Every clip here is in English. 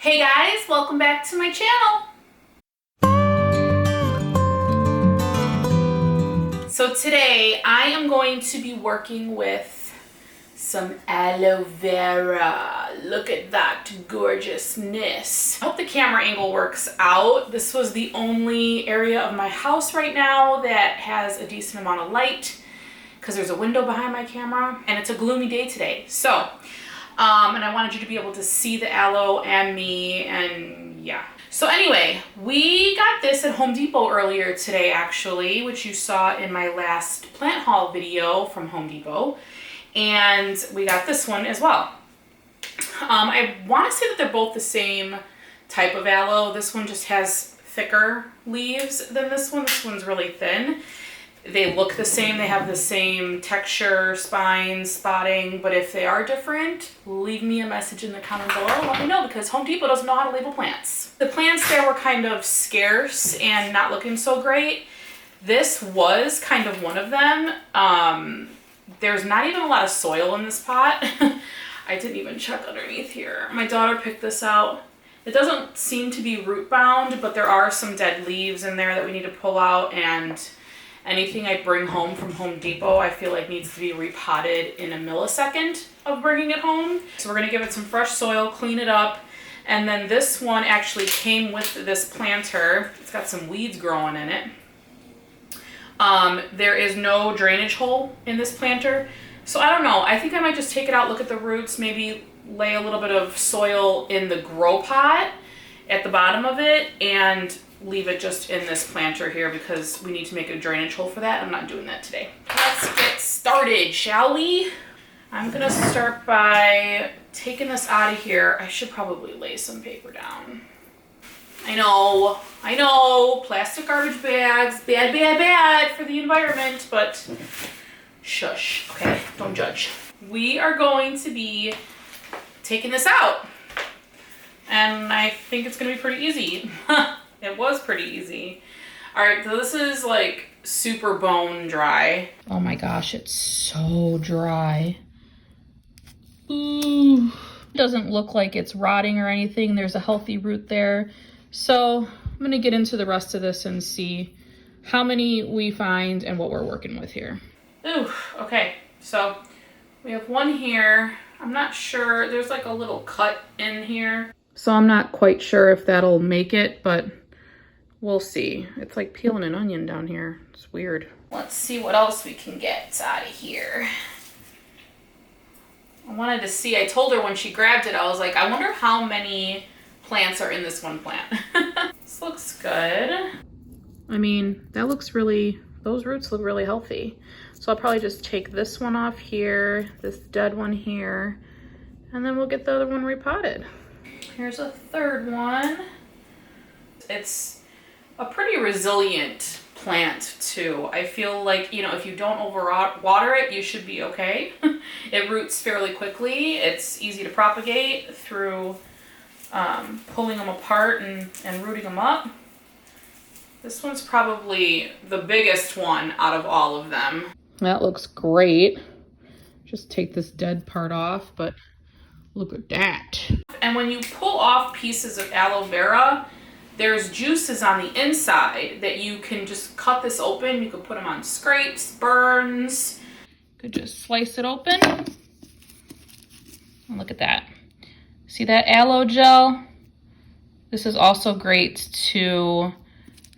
Hey guys, welcome back to my channel. So today I am going to be working with some aloe vera. Look at that gorgeousness. I hope the camera angle works out. This was the only area of my house right now that has a decent amount of light because there's a window behind my camera and it's a gloomy day today. So and I wanted you to be able to see the aloe and me, and yeah. So anyway, we got this at Home Depot earlier today actually, which you saw in my last plant haul video from Home Depot. And we got this one as well. I want to say that they're both the same type of aloe. This one just has thicker leaves than this one. This one's really thin. They look the same, they have the same texture, spines, spotting, but if they are different, leave me a message in the comment below. Let me know, because Home Depot doesn't know how to label plants. The plants there were kind of scarce and not looking so great. This was kind of one of them. There's not even a lot of soil in this pot. I didn't even check underneath here. My daughter picked this out. It doesn't seem to be root bound, but there are some dead leaves in there that we need to pull out, and anything I bring home from Home Depot, I feel like needs to be repotted in a millisecond of bringing it home. So we're gonna give it some fresh soil, clean it up. And then this one actually came with this planter. It's got some weeds growing in it. There is no drainage hole in this planter. So I don't know, I think I might just take it out, look at the roots, maybe lay a little bit of soil in the grow pot at the bottom of it and leave it just in this planter here because we need to make a drainage hole for that. I'm not doing that today. Let's get started, shall we? I'm gonna start by taking this out of here. I should probably lay some paper down. I know, plastic garbage bags, bad for the environment, but shush, okay, don't judge. We are going to be taking this out, and I think it's gonna be pretty easy. It was pretty easy. All right, so this is like super bone dry. Oh my gosh, it's so dry. Ooh, doesn't look like it's rotting or anything. There's a healthy root there. So I'm gonna get into the rest of this and see how many we find and what we're working with here. Ooh, okay, so we have one here. I'm not sure, there's like a little cut in here. So I'm not quite sure if that'll make it, but we'll see. It's like peeling an onion down here. It's weird. Let's see what else we can get out of here. I wanted to see, I told her when she grabbed it, I was like, I wonder how many plants are in this one plant. This looks good. I mean, that looks really, those roots look really healthy. So I'll probably just take this one off here, this dead one here, and then we'll get the other one repotted. Here's a third one. It's a pretty resilient plant too. I feel like, you know, if you don't overwater it, you should be okay. It roots fairly quickly. It's easy to propagate through pulling them apart and rooting them up. This one's probably the biggest one out of all of them. That looks great. Just take this dead part off, but look at that. And when you pull off pieces of aloe vera, there's juices on the inside that you can just cut this open. You could put them on scrapes, burns. You could just slice it open. And look at that. See that aloe gel? This is also great to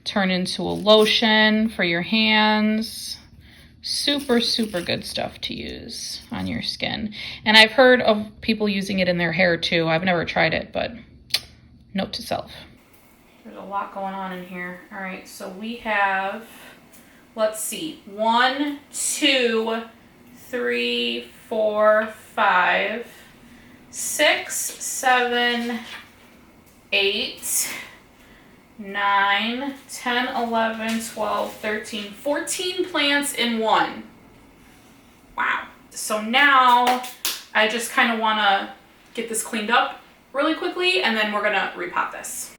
turn into a lotion for your hands. Super, super good stuff to use on your skin. And I've heard of people using it in their hair too. I've never tried it, but note to self. There's a lot going on in here. All right, so we have, let's see, 1, 2, 3, 4, 5, 6, 7, 8, 9, 10, 11, 12, 13, 14 plants in one. Wow. So now I just kind of want to get this cleaned up really quickly, and then we're going to repot this.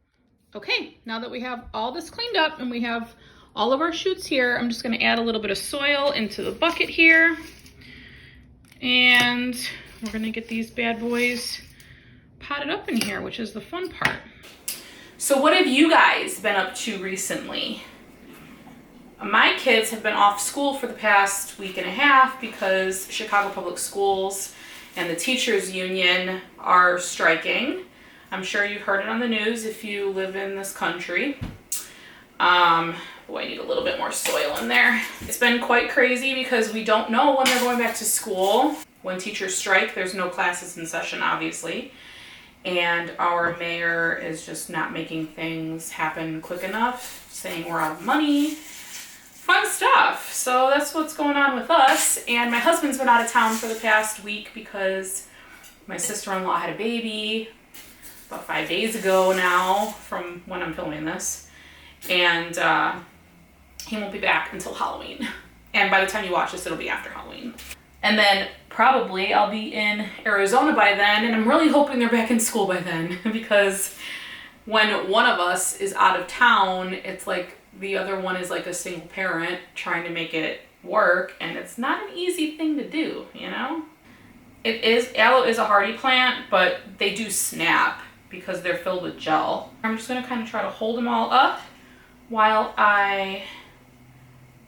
Okay, now that we have all this cleaned up and we have all of our shoots here, I'm just going to add a little bit of soil into the bucket here. And we're going to get these bad boys potted up in here, which is the fun part. So what have you guys been up to recently? My kids have been off school for the past week and a half because Chicago Public Schools and the teachers union are striking. I'm sure you've heard it on the news if you live in this country. Boy, I need a little bit more soil in there. It's been quite crazy because we don't know when they're going back to school. When teachers strike, there's no classes in session, obviously. And our mayor is just not making things happen quick enough, saying we're out of money. Fun stuff. So that's what's going on with us. And my husband's been out of town for the past week because my sister-in-law had a baby about 5 days ago now from when I'm filming this. And he won't be back until Halloween. And by the time you watch this, it'll be after Halloween. And then probably I'll be in Arizona by then, and I'm really hoping they're back in school by then because when one of us is out of town, it's like the other one is like a single parent trying to make it work, and it's not an easy thing to do, you know? Aloe is a hardy plant, but they do snap because they're filled with gel. I'm just gonna kind of try to hold them all up while I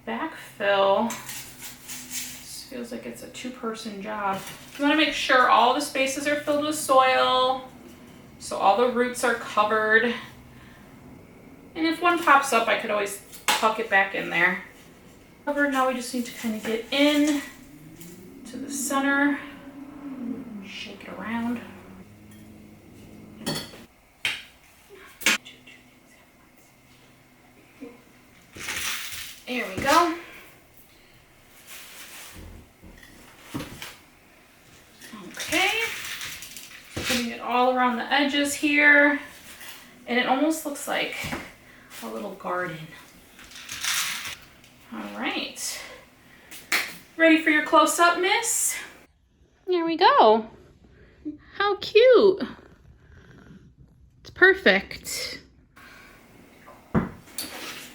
backfill. This feels like it's a two-person job. You want to make sure all the spaces are filled with soil so all the roots are covered. And if one pops up, I could always tuck it back in there. Covered. Now we just need to kind of get in to the center, shake it around. There we go. Okay. Putting it all around the edges here. And it almost looks like a little garden. All right. Ready for your close-up, miss? There we go. How cute. It's perfect.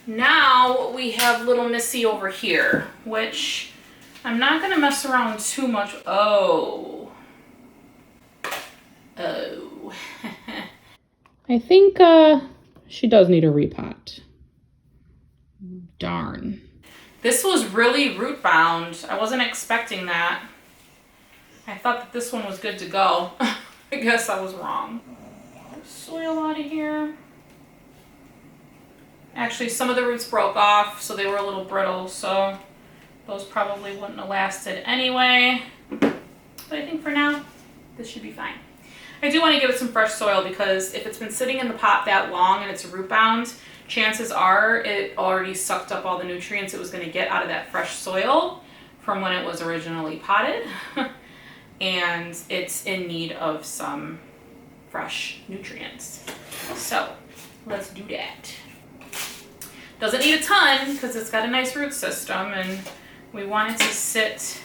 Now we have little Missy over here, which I'm not gonna mess around too much. Oh. I think she does need a repot. Darn. This was really root bound. I wasn't expecting that. I thought that this one was good to go. I guess I was wrong. Soil out of here. Actually, some of the roots broke off, so they were a little brittle, so those probably wouldn't have lasted anyway. But I think for now, this should be fine. I do want to give it some fresh soil because if it's been sitting in the pot that long and it's root bound, chances are it already sucked up all the nutrients it was going to get out of that fresh soil from when it was originally potted. And it's in need of some fresh nutrients. So let's do that. Doesn't need a ton because it's got a nice root system and we want it to sit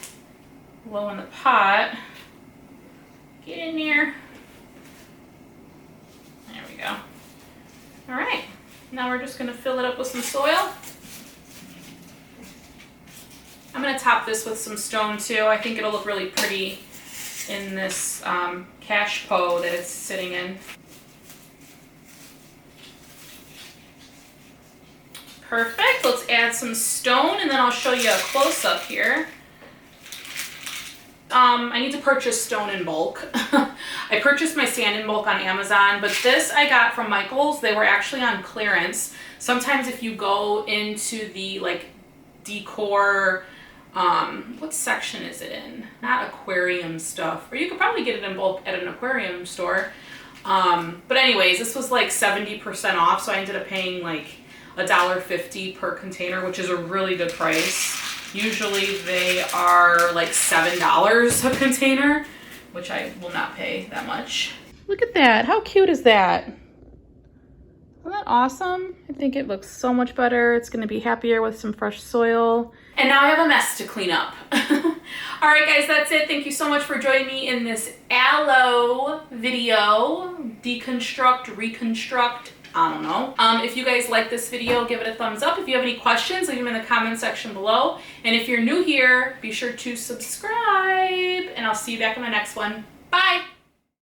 low in the pot. Get in there. There we go. All right, now we're just gonna fill it up with some soil. I'm gonna top this with some stone too. I think it'll look really pretty in this cache pot that it's sitting in. Perfect, let's add some stone and then I'll show you a close-up here. I need to purchase stone in bulk. I purchased my sand in bulk on Amazon, but this I got from Michael's. They were actually on clearance. Sometimes if you go into the like decor, what section is it in? Not aquarium stuff, or you could probably get it in bulk at an aquarium store. But anyways, this was like 70% off, so I ended up paying like $1.50 per container, which is a really good price. Usually they are like $7 a container, which I will not pay that much. Look at that. How cute is that? Isn't that awesome? I think it looks so much better. It's going to be happier with some fresh soil. And now I have a mess to clean up. All right, guys, that's it. Thank you so much for joining me in this aloe video. Deconstruct, reconstruct, I don't know. If you guys like this video, give it a thumbs up. If you have any questions, leave them in the comment section below. And if you're new here, be sure to subscribe. And I'll see you back in my next one. Bye.